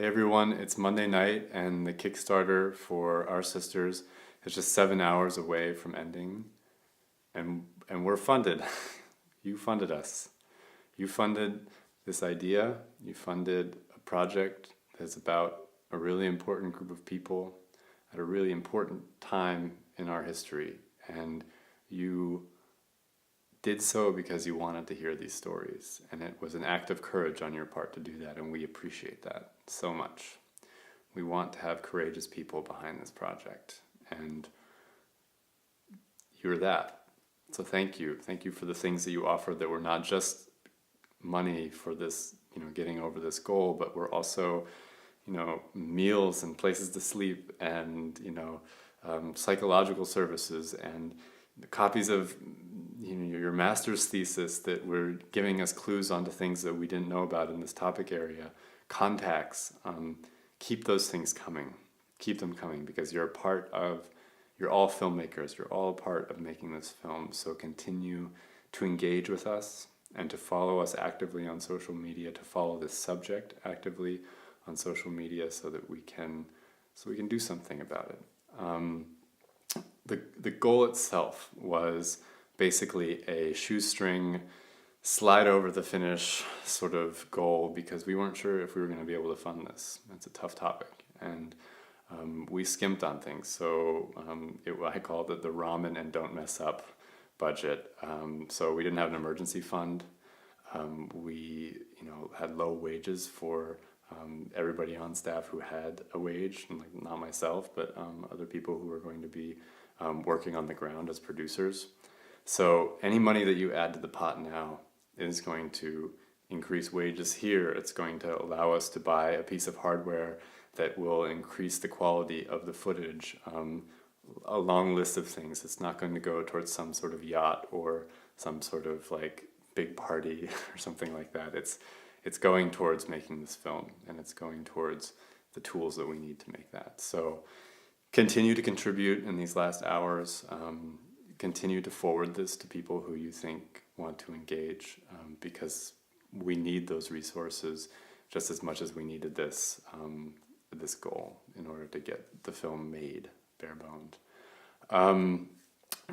Hey everyone, it's Monday night and the Kickstarter for Our Sisters is just 7 hours away from ending and we're funded. You funded us. You funded this idea. You funded a project that's about a really important group of people at a really important time in our history. And you did so because you wanted to hear these stories. And it was an act of courage on your part to do that, and we appreciate that so much. We want to have courageous people behind this project, and you're that. So thank you. Thank you for the things that you offered that were not just money for this, getting over this goal, but were also, meals and places to sleep and, psychological services and copies of your master's thesis that were giving us clues onto things that we didn't know about in this topic area, contacts. Keep those things coming. Keep them coming because you're all filmmakers. You're all a part of making this film. So continue to engage with us and to follow us actively on social media, to follow this subject actively on social media so that we can do something about it. The goal itself was basically a shoestring slide over the finish sort of goal because we weren't sure if we were going to be able to fund this. It's a tough topic, and we skimped on things. So I called it the ramen and don't mess up budget. So we didn't have an emergency fund. We had low wages for everybody on staff who had a wage, and not myself, but other people who were going to be working on the ground as producers. So any money that you add to the pot now is going to increase wages here. It's going to allow us to buy a piece of hardware that will increase the quality of the footage. A long list of things. It's not going to go towards some sort of yacht or some sort of big party or something like that. It's going towards making this film, and it's going towards the tools that we need to make that. So continue to contribute in these last hours. Continue to forward this to people who you think want to engage, because we need those resources just as much as we needed this goal in order to get the film made, bare boned.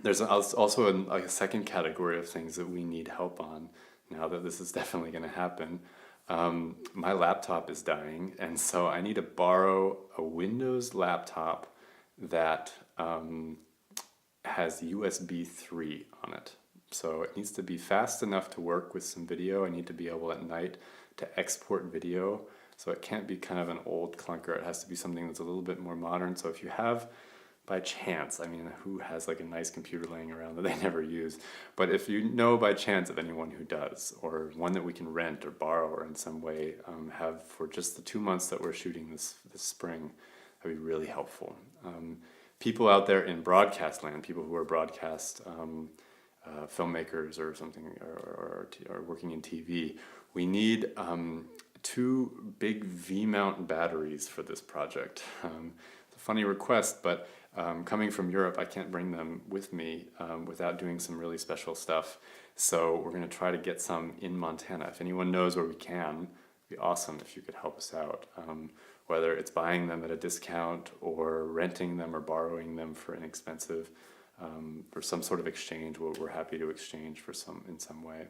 There's also a second category of things that we need help on now that this is definitely going to happen. My laptop is dying, and so I need to borrow a Windows laptop that has USB 3 on it. So it needs to be fast enough to work with some video. I need to be able at night to export video. So it can't be kind of an old clunker. It has to be something that's a little bit more modern. So if you have, by chance, who has a nice computer laying around that they never use, but if you know by chance of anyone who does, or one that we can rent or borrow or in some way have for just the 2 months that we're shooting this spring, that'd be really helpful. People out there in broadcast land, people who are broadcast filmmakers or something, or working in TV, we need 2 big V-mount batteries for this project. It's a funny request, but coming from Europe, I can't bring them with me without doing some really special stuff. So we're going to try to get some in Montana. If anyone knows where we can, it'd be awesome if you could help us out. Whether it's buying them at a discount or renting them or borrowing them for inexpensive, for some sort of exchange, we're happy to exchange in some way.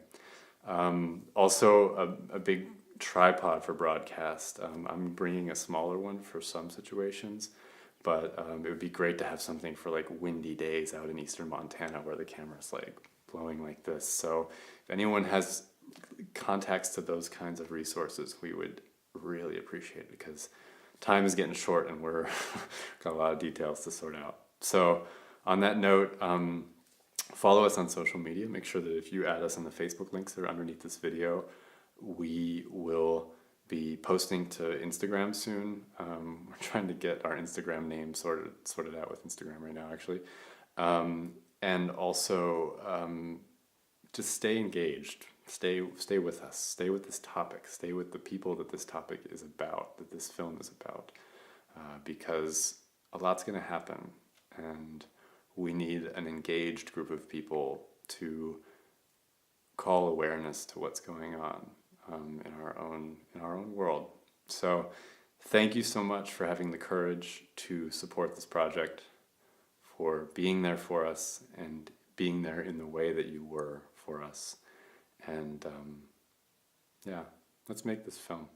Also, a big tripod for broadcast. I'm bringing a smaller one for some situations, but it would be great to have something for windy days out in eastern Montana where the camera's blowing like this. So if anyone has contacts to those kinds of resources, we would really appreciate it because time is getting short and we're got a lot of details to sort out. So on that note, follow us on social media. Make sure that if you add us on the Facebook links that are underneath this video, we will be posting to Instagram soon. We're trying to get our Instagram name sorted out with Instagram right now, actually. And also just stay engaged. Stay with us. Stay with this topic. Stay with the people that this topic is about, that this film is about, because a lot's going to happen, and we need an engaged group of people to call awareness to what's going on in our own world. So thank you so much for having the courage to support this project, for being there for us and being there in the way that you were for us. And yeah, let's make this film.